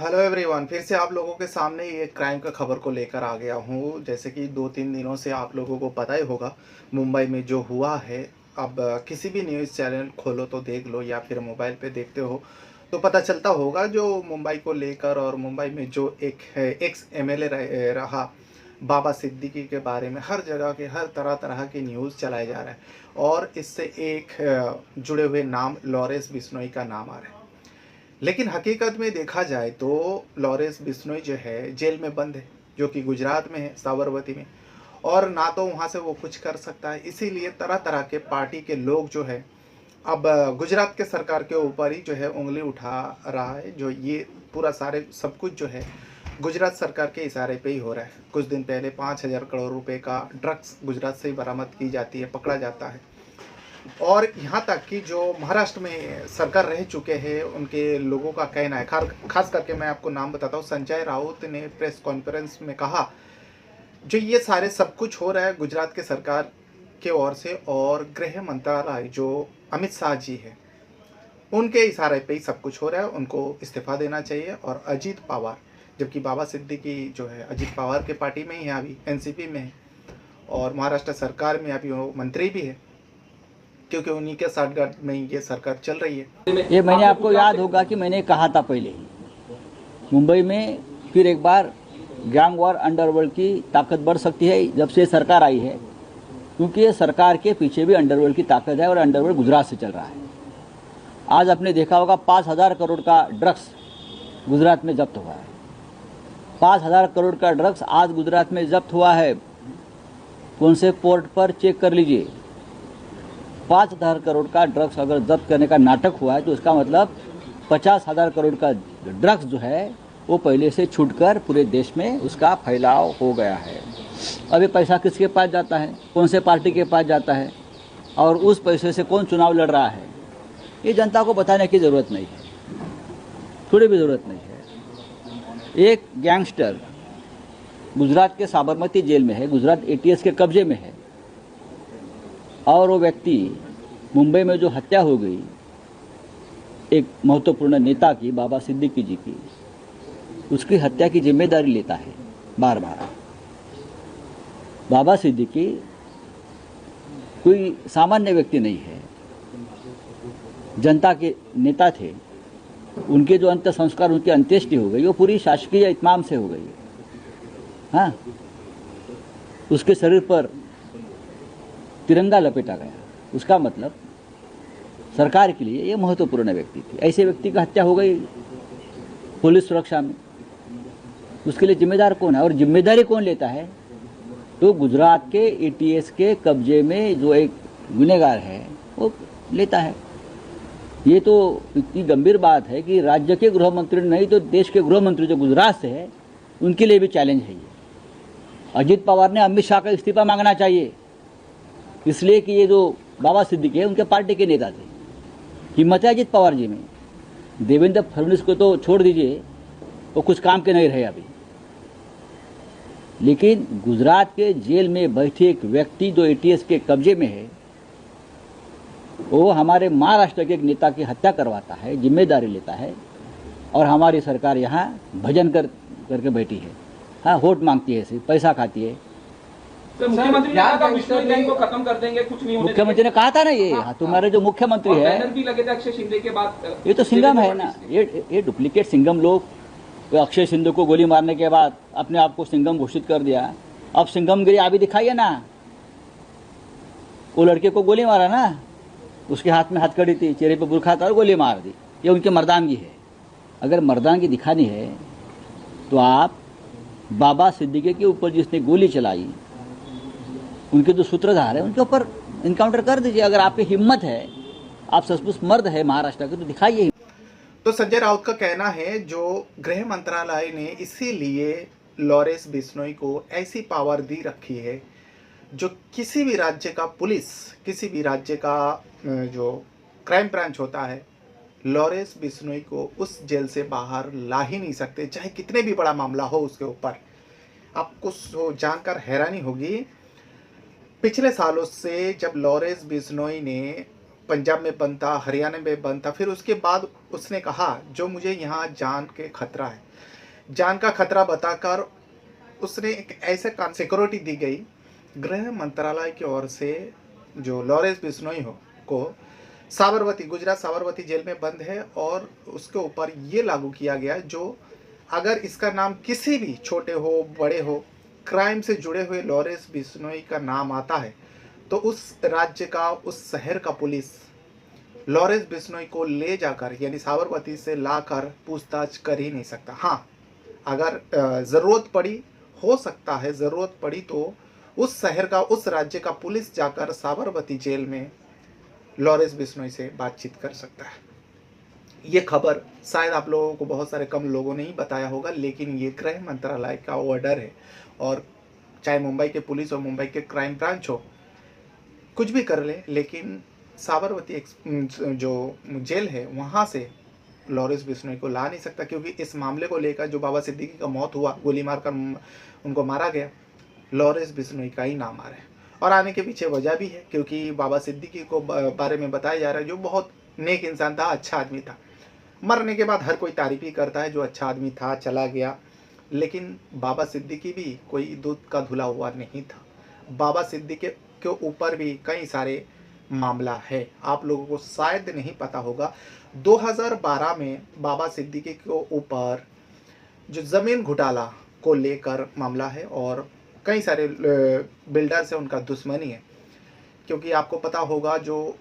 Hello everyone, फिर से आप लोगों के सामने ये क्राइम का खबर को लेकर आ गया हूँ। जैसे कि 2-3 दिनों से आप लोगों को पता ही होगा मुंबई में जो हुआ है। अब किसी भी न्यूज़ चैनल खोलो तो देख लो या फिर मोबाइल पे देखते हो तो पता चलता होगा जो मुंबई को लेकर, और मुंबई में जो एक है एक्स एमएलए रहा बाबा सिद्दीकी के बारे में हर जगह के हर तरह तरह की न्यूज़ चलाए जा रहा है। और इससे एक जुड़े हुए नाम लॉरेंस बिश्नोई का नाम आ रहा है। लेकिन हकीकत में देखा जाए तो लॉरेंस बिश्नोई जो है जेल में बंद है, जो कि गुजरात में है, साबरमती में। और ना तो वहाँ से वो कुछ कर सकता है, इसीलिए तरह तरह के पार्टी के लोग जो है अब गुजरात के सरकार के ऊपर ही जो है उंगली उठा रहा है। जो ये पूरा सारे सब कुछ जो है गुजरात सरकार के इशारे पे ही हो रहा है। कुछ दिन पहले 5,000 करोड़ रुपए का ड्रग्स गुजरात से ही बरामद की जाती है, पकड़ा जाता है। और यहाँ तक कि जो महाराष्ट्र में सरकार रह चुके हैं उनके लोगों का कहना है, खास करके मैं आपको नाम बताता हूँ, संजय राउत ने प्रेस कॉन्फ्रेंस में कहा जो ये सारे सब कुछ हो रहा है गुजरात के सरकार के ओर से, और गृह मंत्रालय जो अमित शाह जी है उनके इशारे पे ही सब कुछ हो रहा है। उनको इस्तीफा देना चाहिए। और अजीत पवार, जबकि बाबा सिद्दीकी जो है अजीत पवार के पार्टी में ही है, अभी एनसीपी में है, और महाराष्ट्र सरकार में अभी वो मंत्री भी है, क्योंकि उन्हीं के साठगांठ में ये सरकार चल रही है। ये मैंने आपको याद होगा कि मैंने कहा था पहले ही, मुंबई में फिर एक बार गैंग वॉर अंडरवर्ल्ड की ताकत बढ़ सकती है जब से सरकार आई है, क्योंकि ये सरकार के पीछे भी अंडरवर्ल्ड की ताकत है और अंडरवर्ल्ड गुजरात से चल रहा है। आज आपने देखा होगा 5,000 करोड़ का ड्रग्स गुजरात में जब्त हुआ है। 5,000 करोड़ का ड्रग्स आज गुजरात में जब्त हुआ है। कौन से पोर्ट पर चेक कर लीजिए। 5,000 करोड़ का ड्रग्स अगर जब्त करने का नाटक हुआ है तो इसका मतलब 50,000 करोड़ का ड्रग्स जो है वो पहले से छूटकर पूरे देश में उसका फैलाव हो गया है। अब ये पैसा किसके पास जाता है, कौन से पार्टी के पास जाता है और उस पैसे से कौन चुनाव लड़ रहा है, ये जनता को बताने की ज़रूरत नहीं है, थोड़ी भी ज़रूरत नहीं है। एक गैंगस्टर गुजरात के साबरमती जेल में है, गुजरात एटीएस के कब्जे में है, और वो व्यक्ति मुंबई में जो हत्या हो गई एक महत्वपूर्ण नेता की, बाबा सिद्दीकी जी की, उसकी हत्या की जिम्मेदारी लेता है बार बार। बाबा सिद्दीकी कोई सामान्य व्यक्ति नहीं है, जनता के नेता थे। उनके जो अंत्य संस्कार, उनकी अंत्येष्टि हो गई वो पूरी शासकीय इत्माम से हो गई। हाँ, उसके शरीर पर तिरंगा लपेटा गया। उसका मतलब सरकार के लिए ये महत्वपूर्ण व्यक्ति थी। ऐसे व्यक्ति की हत्या हो गई पुलिस सुरक्षा में, उसके लिए जिम्मेदार कौन है और जिम्मेदारी कौन लेता है? तो गुजरात के एटीएस के कब्जे में जो एक गुनहगार है वो लेता है। ये तो इतनी गंभीर बात है कि राज्य के गृह मंत्री नहीं तो देश के गृह मंत्री जो गुजरात से है उनके लिए भी चैलेंज है ये। अजीत पवार ने अमित शाह का इस्तीफा मांगना चाहिए, इसलिए कि ये जो बाबा सिद्दीकी है उनके पार्टी के नेता थे। हिम्मत है अजीत पवार जी में। देवेंद्र फडणवीस को तो छोड़ दीजिए, वो कुछ काम के नहीं रहे अभी। लेकिन गुजरात के जेल में बैठे एक व्यक्ति जो एटीएस के कब्जे में है, वो हमारे महाराष्ट्र के एक नेता की हत्या करवाता है, जिम्मेदारी लेता है, और हमारी सरकार यहाँ भजन करके बैठी है। हाँ, वोट मांगती है, सिर्फ पैसा खाती है। मुख्यमंत्री ने कहा बिश्नोई गैंग को खत्म कर देंगे, कुछ नहीं होने मुख्यमंत्री ने कहा था ना ये। हाँ, तुम्हारे जो मुख्यमंत्री है, बैनर भी लगे थे अक्षय शिंदे के बाद। ये तो सिंघम है ना, ये डुप्लीकेट सिंघम लोग। अक्षय शिंदे को गोली मारने के बाद अपने आप को सिंघम घोषित कर दिया। अब सिंघमगिरी अभी दिखाइए ना। वो लड़के को गोली मारा ना, उसके हाथ में हथकड़ी थी, चेहरे पे बुरखा था और गोली मार दी। ये उनकी मर्दानगी है। अगर मर्दानगी दिखानी है तो आप बाबा सिद्दीकी के ऊपर जिसने गोली चलाई, उनके जो सूत्रधार है उनके ऊपर इनकाउंटर कर दीजिए। अगर आपकी हिम्मत है, आप सचमुच मर्द है महाराष्ट्र के, तो दिखाइए। तो संजय राउत का कहना है जो गृह मंत्रालय ने इसीलिए लॉरेंस बिश्नोई को ऐसी पावर दी रखी है जो किसी भी राज्य का पुलिस, किसी भी राज्य का जो क्राइम ब्रांच होता है, लॉरेंस बिश्नोई को उस जेल से बाहर ला ही नहीं सकते, चाहे कितने भी बड़ा मामला हो उसके ऊपर। आपको जानकर हैरानी होगी, पिछले सालों से जब लॉरेंस बिश्नोई ने पंजाब में बंद था, हरियाणा में बंद था। फिर उसके बाद उसने कहा जो मुझे यहाँ जान के खतरा है, जान का खतरा बताकर उसने एक ऐसे कान सिक्योरिटी दी गई गृह मंत्रालय की ओर से, जो लॉरेंस बिश्नोई हो को साबरमती, गुजरात साबरमती जेल में बंद है, और उसके ऊपर ये लागू किया गया जो अगर इसका नाम किसी भी छोटे हो बड़े हो क्राइम से जुड़े हुए लॉरेंस बिश्नोई का नाम आता है तो उस राज्य का, उस शहर का पुलिस लॉरेंस बिश्नोई को ले जाकर यानी साबरमती से लाकर पूछताछ कर ही नहीं सकता। हाँ, अगर ज़रूरत पड़ी, हो सकता है ज़रूरत पड़ी तो उस शहर का, उस राज्य का पुलिस जाकर साबरमती जेल में लॉरेंस बिश्नोई से बातचीत कर सकता है। ये खबर शायद आप लोगों को बहुत सारे कम लोगों ने ही बताया होगा, लेकिन ये गृह मंत्रालय का ऑर्डर है। और चाहे मुंबई के पुलिस और मुंबई के क्राइम ब्रांच हो, कुछ भी कर ले, लेकिन साबरमती जो जेल है वहाँ से लॉरेंस बिश्नोई को ला नहीं सकता, क्योंकि इस मामले को लेकर जो बाबा सिद्दीकी का मौत हुआ, गोली मारकर उनको मारा गया, लॉरेंस बिश्नोई का ही नाम आ रहा है। और आने के पीछे वजह भी है, क्योंकि बाबा सिद्दीकी को बारे में बताया जा रहा है जो बहुत नेक इंसान था, अच्छा आदमी था। मरने के बाद हर कोई तारीफ ही करता है जो अच्छा आदमी था, चला गया, लेकिन बाबा सिद्दीकी भी कोई दूध का धुला हुआ नहीं था। बाबा सिद्दीकी के ऊपर भी कई सारे मामला है, आप लोगों को शायद नहीं पता होगा। 2012 में बाबा सिद्दीकी के ऊपर जो ज़मीन घोटाला को लेकर मामला है, और कई सारे बिल्डर से उनका दुश्मनी है, क्योंकि आपको पता होगा जो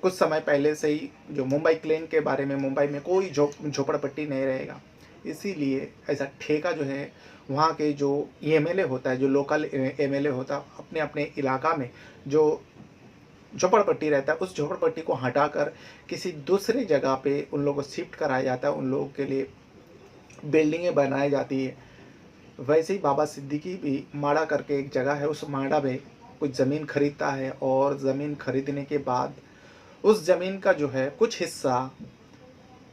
कुछ समय पहले से ही जो मुंबई क्लेन के बारे में, मुंबई में कोई झोपड़पट्टी नहीं रहेगा, इसीलिए ऐसा ठेका जो है वहाँ के जो एमएलए होता है, जो लोकल एमएलए होता है, अपने अपने इलाका में जो झोपड़पट्टी रहता है उस झोपड़पट्टी को हटाकर किसी दूसरे जगह पे उन लोगों को शिफ्ट कराया जाता है, उन लोगों के लिए बिल्डिंगें बनाई जाती है। वैसे ही बाबा सिद्दीकी भी माड़ा करके एक जगह है, उस माड़ा में कुछ ज़मीन खरीदता है, और ज़मीन खरीदने के बाद उस ज़मीन का जो है कुछ हिस्सा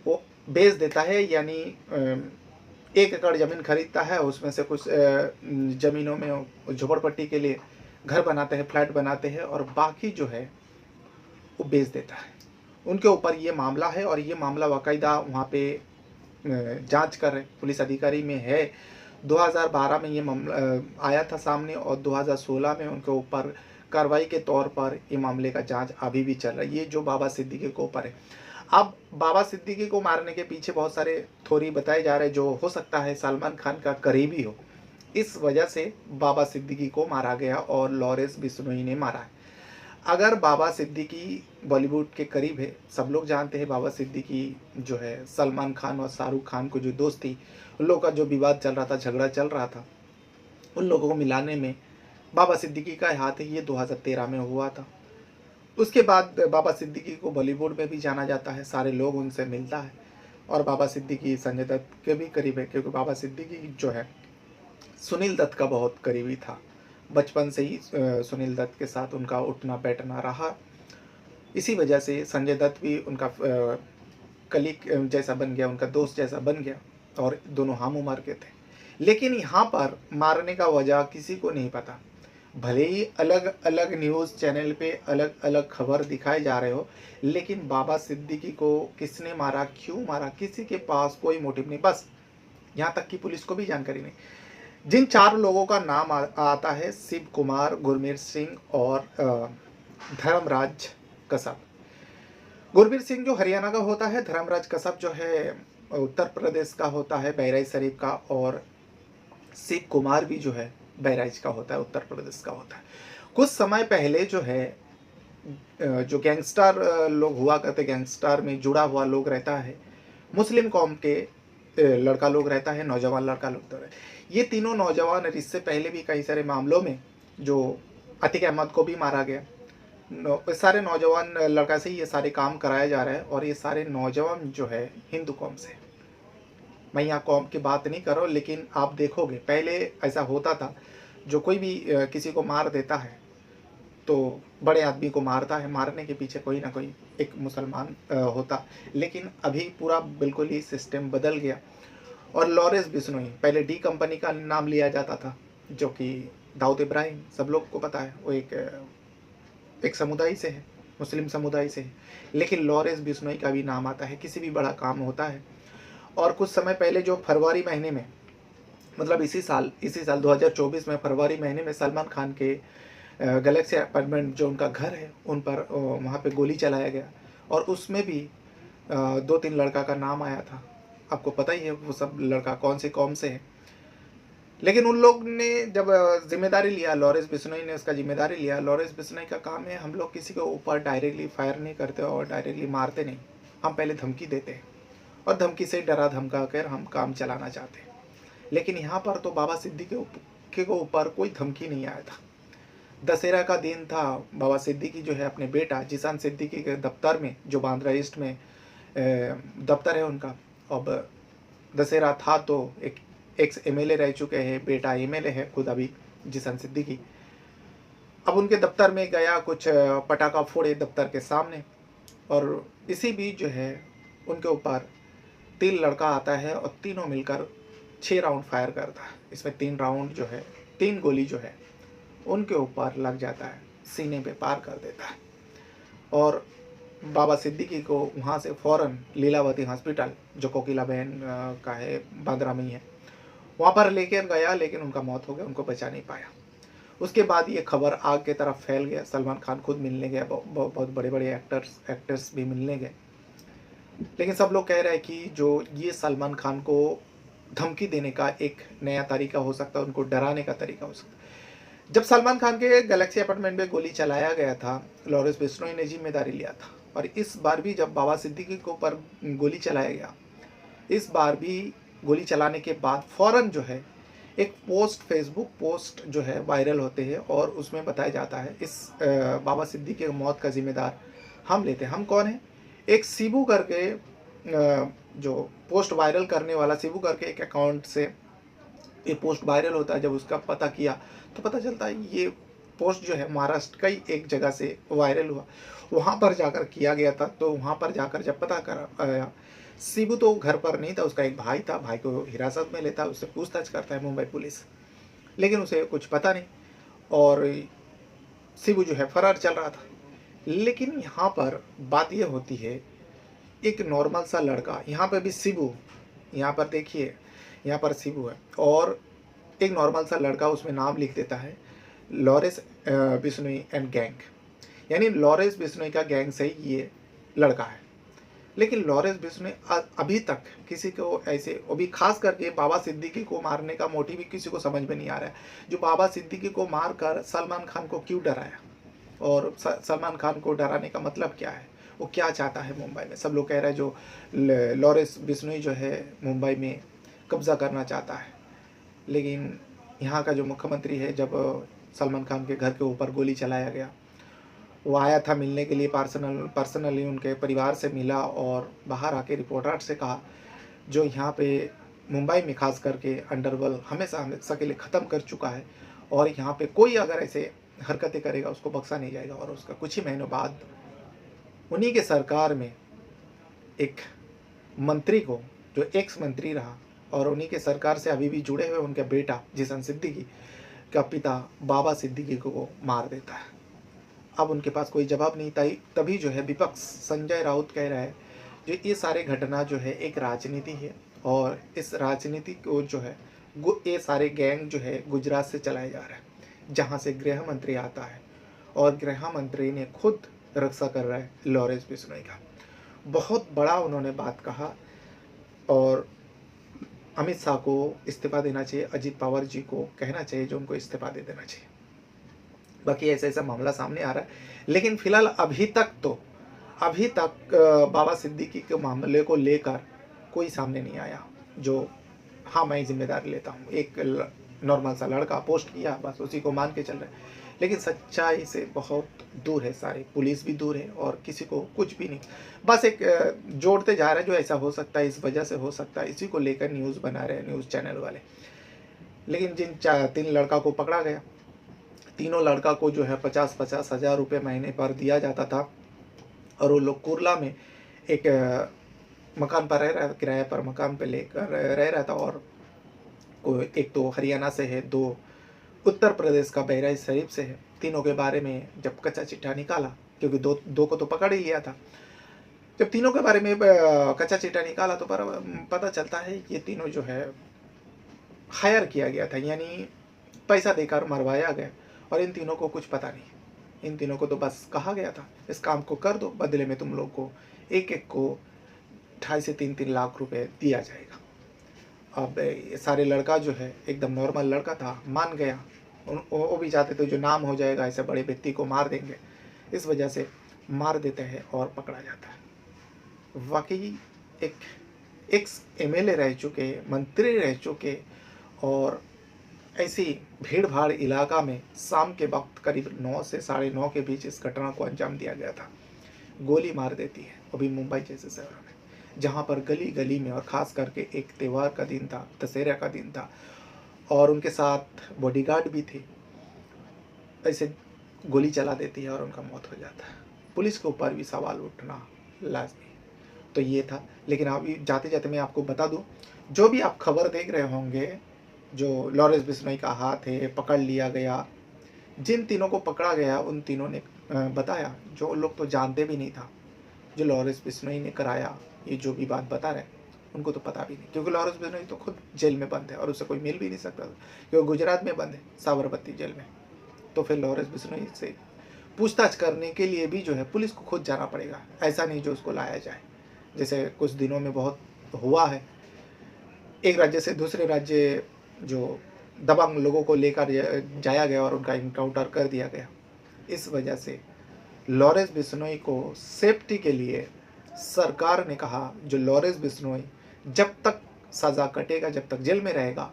वो बेच देता है, यानी 1 एकड़ ज़मीन खरीदता है, उसमें से कुछ ज़मीनों में झोपड़पट्टी के लिए घर बनाते हैं, फ्लैट बनाते हैं, और बाकी जो है वो बेच देता है। उनके ऊपर ये मामला है, और ये मामला बाकायदा वहाँ पे जांच कर रहे पुलिस अधिकारी में है। 2012 में ये मामला आया था सामने, और 2016 में उनके ऊपर कार्रवाई के तौर पर ये मामले का जांच अभी भी चल रहा है, ये जो बाबा सिद्दीकी के ऊपर है। अब बाबा सिद्दीकी को मारने के पीछे बहुत सारे थ्योरी बताए जा रहे हैं, जो हो सकता है सलमान खान का करीबी हो, इस वजह से बाबा सिद्दीकी को मारा गया और लॉरेंस बिश्नोई ने मारा है। अगर बाबा सिद्दीकी बॉलीवुड के करीब है, सब लोग जानते हैं बाबा सिद्दीकी जो है सलमान खान और शाहरुख खान को जो दोस्ती, उन लोगों का जो विवाद चल रहा था, झगड़ा चल रहा था, उन लोगों को मिलाने में बाबा सिद्दीकी का हाथ है। ये 2013 में हुआ था। उसके बाद बाबा सिद्दीकी को बॉलीवुड में भी जाना जाता है, सारे लोग उनसे मिलता है, और बाबा सिद्दीकी संजय दत्त के भी करीब है, क्योंकि बाबा सिद्दीकी जो है सुनील दत्त का बहुत करीबी था। बचपन से ही सुनील दत्त के साथ उनका उठना बैठना रहा, इसी वजह से संजय दत्त भी उनका कलीग जैसा बन गया, उनका दोस्त जैसा बन गया, और दोनों हम उम्र के थे। लेकिन यहाँ पर मारने का वजह किसी को नहीं पता। भले ही अलग अलग न्यूज़ चैनल पे अलग अलग खबर दिखाए जा रहे हो, लेकिन बाबा सिद्दीकी को किसने मारा, क्यों मारा, किसी के पास कोई मोटिव नहीं। बस यहाँ तक कि पुलिस को भी जानकारी नहीं। जिन 4 लोगों का नाम आता है, शिव कुमार, गुरमीत सिंह और धर्मराज कसब। गुरमीत सिंह जो हरियाणा का होता है, धर्मराज कसब जो है उत्तर प्रदेश का होता है, बहराइच शरीफ का, और शिव कुमार भी जो है बहराइच का होता है, उत्तर प्रदेश का होता है। कुछ समय पहले जो है जो गैंगस्टर लोग हुआ करते, गैंगस्टर में जुड़ा हुआ लोग रहता है, मुस्लिम कौम के लड़का लोग रहता है, नौजवान लड़का लोग तो ये तीनों नौजवान, इससे पहले भी कई सारे मामलों में जो अतीक अहमद को भी मारा गया, सारे नौजवान लड़का से ही ये सारे काम कराया जा रहा है। और ये सारे नौजवान जो है हिंदू कौम से, मैं यहाँ कौम की बात नहीं कर रहा हूँ, लेकिन आप देखोगे पहले ऐसा होता था, जो कोई भी किसी को मार देता है तो बड़े आदमी को मारता है, मारने के पीछे कोई ना कोई एक मुसलमान होता। लेकिन अभी पूरा बिल्कुल ही सिस्टम बदल गया। और लॉरेंस बिश्नोई, पहले डी कंपनी का नाम लिया जाता था, जो कि दाऊद इब्राहिम सब लोग को पता है, वो एक समुदाय से है, मुस्लिम समुदाय से है, लेकिन लॉरेंस बिश्नोई का भी नाम आता है किसी भी बड़ा काम होता है। और कुछ समय पहले जो फरवरी महीने में, मतलब इसी साल 2024 में फरवरी महीने में सलमान खान के गैलेक्सी अपार्टमेंट जो उनका घर है उन पर वहाँ पे गोली चलाया गया, और उसमें भी 2-3 लड़का का नाम आया था। आपको पता ही है वो सब लड़का कौन से कौम से है। लेकिन उन लोग ने जब जिम्मेदारी लिया, लॉरेंस बिश्नोई ने उसका जिम्मेदारी लिया। लॉरेंस बिश्नोई का काम है, हम लोग किसी के ऊपर डायरेक्टली फायर नहीं करते और डायरेक्टली मारते नहीं, हम पहले धमकी देते हैं और धमकी से डरा धमका कर हम काम चलाना चाहते हैं। लेकिन यहाँ पर तो बाबा सिद्दीकी के ऊपर कोई धमकी नहीं आया था। दशहरा का दिन था, बाबा सिद्दीकी जो है अपने बेटा जिशान सिद्दीकी के दफ्तर में, जो बांद्रा ईस्ट में दफ्तर है उनका, अब दशहरा था तो एक एक्स एमएलए रह चुके हैं, बेटा एमएलए है खुद अभी जिशान सिद्दीकी। अब उनके दफ्तर में गया, कुछ पटाखा फोड़े दफ्तर के सामने, और इसी बीच जो है उनके ऊपर 3 लड़का आता है और तीनों मिलकर 6 राउंड फायर करता है। इसमें 3 राउंड जो है, 3 गोली जो है उनके ऊपर लग जाता है, सीने पे पार कर देता है। और बाबा सिद्दीकी को वहाँ से फ़ौरन लीलावती हॉस्पिटल, जो कोकिला बहन का है, बांद्रा में ही है, वहाँ पर लेकर गया, लेकिन उनका मौत हो गया, उनको बचा नहीं पाया। उसके बाद ये खबर आग की तरफ फैल गया। सलमान खान खुद मिलने गया, बहुत बड़े बड़े एक्टर्स भी मिलने गए, लेकिन सब लोग कह रहे हैं कि जो ये सलमान खान को धमकी देने का एक नया तरीका हो सकता है, उनको डराने का तरीका हो सकता है। जब सलमान खान के गैलेक्सी अपार्टमेंट में गोली चलाया गया था, लॉरेंस बिश्नोई ने जिम्मेदारी लिया था, और इस बार भी जब बाबा सिद्दीकी के ऊपर गोली चलाया गया, इस बार भी गोली चलाने के बाद फ़ौरन जो है एक पोस्ट, फेसबुक पोस्ट जो है वायरल होते हैं, और उसमें बताया जाता है इस बाबा सिद्दीकी की मौत का जिम्मेदार हम लेते हैं। हम कौन है? एक शिबू करके जो पोस्ट वायरल करने वाला, शिबू करके एक अकाउंट से ये पोस्ट वायरल होता है। जब उसका पता किया तो पता चलता है ये पोस्ट जो है महाराष्ट्र का ही एक जगह से वायरल हुआ, वहाँ पर जाकर किया गया था। तो वहाँ पर जाकर जब पता कर, शिबू तो घर पर नहीं था, उसका एक भाई था, भाई को हिरासत में लेता है, उससे पूछताछ करता है मुंबई पुलिस, लेकिन उसे कुछ पता नहीं, और शिबू जो है फरार चल रहा था। लेकिन यहाँ पर बात यह होती है, एक नॉर्मल सा लड़का, यहाँ पर भी शिबू, यहाँ पर देखिए, यहाँ पर शिबू है, और एक नॉर्मल सा लड़का उसमें नाम लिख देता है लॉरेंस बिश्नोई एंड गैंग, यानी लॉरेंस बिश्नोई का गैंग से ही ये लड़का है। लेकिन लॉरेंस बिश्नोई अभी तक किसी को ऐसे, अभी खास करके बाबा सिद्दीकी को मारने का मोटिव भी किसी को समझ में नहीं आ रहा है। जो बाबा सिद्दीकी को मार कर सलमान खान को क्यों डराया, और सलमान खान को डराने का मतलब क्या है, वो क्या चाहता है मुंबई में? सब लोग कह रहे हैं जो लॉरेंस बिश्नोई जो है मुंबई में कब्जा करना चाहता है, लेकिन यहाँ का जो मुख्यमंत्री है, जब सलमान खान के घर के ऊपर गोली चलाया गया, वो आया था मिलने के लिए, पर्सनली उनके परिवार से मिला, और बाहर आके रिपोर्टर से कहा जो यहाँ पे मुंबई में खास करके अंडरवर्ल्ड हमेशा के लिए ख़त्म कर चुका है, और यहाँ पे कोई अगर ऐसे हरकतें करेगा उसको बख्शा नहीं जाएगा। और उसका कुछ ही महीनों बाद उन्हीं के सरकार में एक मंत्री को, जो एक्स मंत्री रहा और उन्हीं के सरकार से अभी भी जुड़े हुए उनका बेटा जिशान सिद्दीकी का पिता बाबा सिद्दीकी को मार देता है। अब उनके पास कोई जवाब नहीं था। तभी जो है विपक्ष संजय राउत कह रहा है जो ये सारे घटना जो है एक राजनीति है, और इस राजनीति को जो है ये सारे गैंग जो है गुजरात से चलाए जा रहा है, जहाँ से गृह मंत्री आता है, और गृह मंत्री ने खुद रक्षा कर रहा है लॉरेंस बिश्नोई का। बहुत बड़ा उन्होंने बात कहा, और अमित शाह को इस्तीफा देना चाहिए, अजीत पवार जी को कहना चाहिए जो उनको इस्तीफा दे देना चाहिए। बाकी ऐसा ऐसा मामला सामने आ रहा है, लेकिन फिलहाल अभी तक बाबा सिद्दीकी के मामले को लेकर कोई सामने नहीं आया जो हाँ मैं जिम्मेदारी लेता हूँ। एक नॉर्मल सा लड़का पोस्ट किया, बस उसी को मान के चल रहे हैं, लेकिन सच्चाई से बहुत दूर है सारे, पुलिस भी दूर है और किसी को कुछ भी नहीं, बस एक जोड़ते जा रहे हैं जो ऐसा हो सकता है, इस वजह से हो सकता है, इसी को लेकर न्यूज़ बना रहे हैं न्यूज़ चैनल वाले। लेकिन जिन 3 लड़का को पकड़ा गया, तीनों लड़का को जो है 50-50 हज़ार रुपये महीने पर दिया जाता था, और वो लोग कुर्ला में एक मकान पर रह रहा, किराए पर मकान पे लेकर रह रहा था, और एक तो हरियाणा से है, 2 उत्तर प्रदेश का बहराइच शरीफ से है। तीनों के बारे में जब कच्चा चिट्ठा निकाला क्योंकि दो को तो पकड़ ही लिया था। जब तीनों के बारे में कच्चा चिट्ठा निकाला तो पता चलता है ये तीनों जो है हायर किया गया था, यानी पैसा देकर मरवाया गया, और इन तीनों को कुछ पता नहीं। इन तीनों को तो बस कहा गया था इस काम को कर दो, बदले में तुम लोग को एक एक को 2.5 से 3 लाख रुपए दिया जाएगा। अब ये सारे लड़का जो है एकदम नॉर्मल लड़का था, मान गया। वो भी चाहते थे जो नाम हो जाएगा ऐसे बड़े व्यक्ति को मार देंगे, इस वजह से मार देते हैं और पकड़ा जाता है। वाकई एक एक्स एमएलए रह चुके, मंत्री रह चुके, और ऐसी भीड़ भाड़ इलाका में शाम के वक्त करीब 9 से 9:30 के बीच इस घटना को अंजाम दिया गया था। गोली मार देती है, वो भी मुंबई जैसे शहरों में, जहाँ पर गली गली में, और ख़ास करके एक त्यौहार का दिन था, दशहरा का दिन था, और उनके साथ बॉडीगार्ड भी थे, ऐसे गोली चला देती है और उनका मौत हो जाता है। पुलिस के ऊपर भी सवाल उठना लाजमी। तो ये था। लेकिन अभी जाते जाते मैं आपको बता दूं, जो भी आप खबर देख रहे होंगे, जो लॉरेंस बिश्नोई का हाथ है, पकड़ लिया गया, जिन तीनों को पकड़ा गया उन तीनों ने बताया, जो लोग तो जानते भी नहीं था, जो लॉरेंस बिश्नोई ने कराया, ये जो भी बात बता रहे उनको तो पता भी नहीं, क्योंकि लॉरेंस बिश्नोई तो खुद जेल में बंद है और उससे कोई मिल भी नहीं सकता, क्योंकि गुजरात में बंद है, साबरमती जेल में। तो फिर लॉरेंस बिश्नोई से पूछताछ करने के लिए भी जो है पुलिस को खुद जाना पड़ेगा, ऐसा नहीं जो उसको लाया जाए। जैसे कुछ दिनों में बहुत हुआ है, एक राज्य से दूसरे राज्य जो दबंग लोगों को लेकर जाया गया और उनका इनकाउंटर कर दिया गया। इस वजह से लॉरेंस बिश्नोई को सेफ्टी के लिए सरकार ने कहा, जो लॉरेंस बिश्नोई जब तक सज़ा कटेगा, जब तक जेल में रहेगा,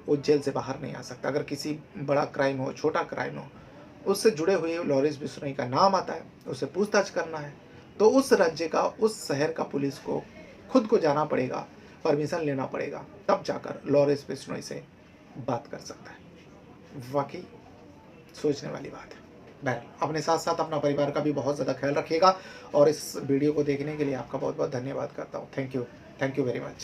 वो जेल से बाहर नहीं आ सकता। अगर किसी बड़ा क्राइम हो, छोटा क्राइम हो, उससे जुड़े हुए लॉरेंस बिश्नोई का नाम आता है, उससे पूछताछ करना है, तो उस राज्य का, उस शहर का पुलिस को खुद को जाना पड़ेगा, परमिशन लेना पड़ेगा, तब जाकर लॉरेंस बिश्नोई से बात कर सकता है। वाकई सोचने वाली बात है। बहरहाल अपने साथ साथ अपना परिवार का भी बहुत ज़्यादा ख्याल रखिएगा, और इस वीडियो को देखने के लिए आपका बहुत बहुत धन्यवाद करता हूँ। Thank you very much.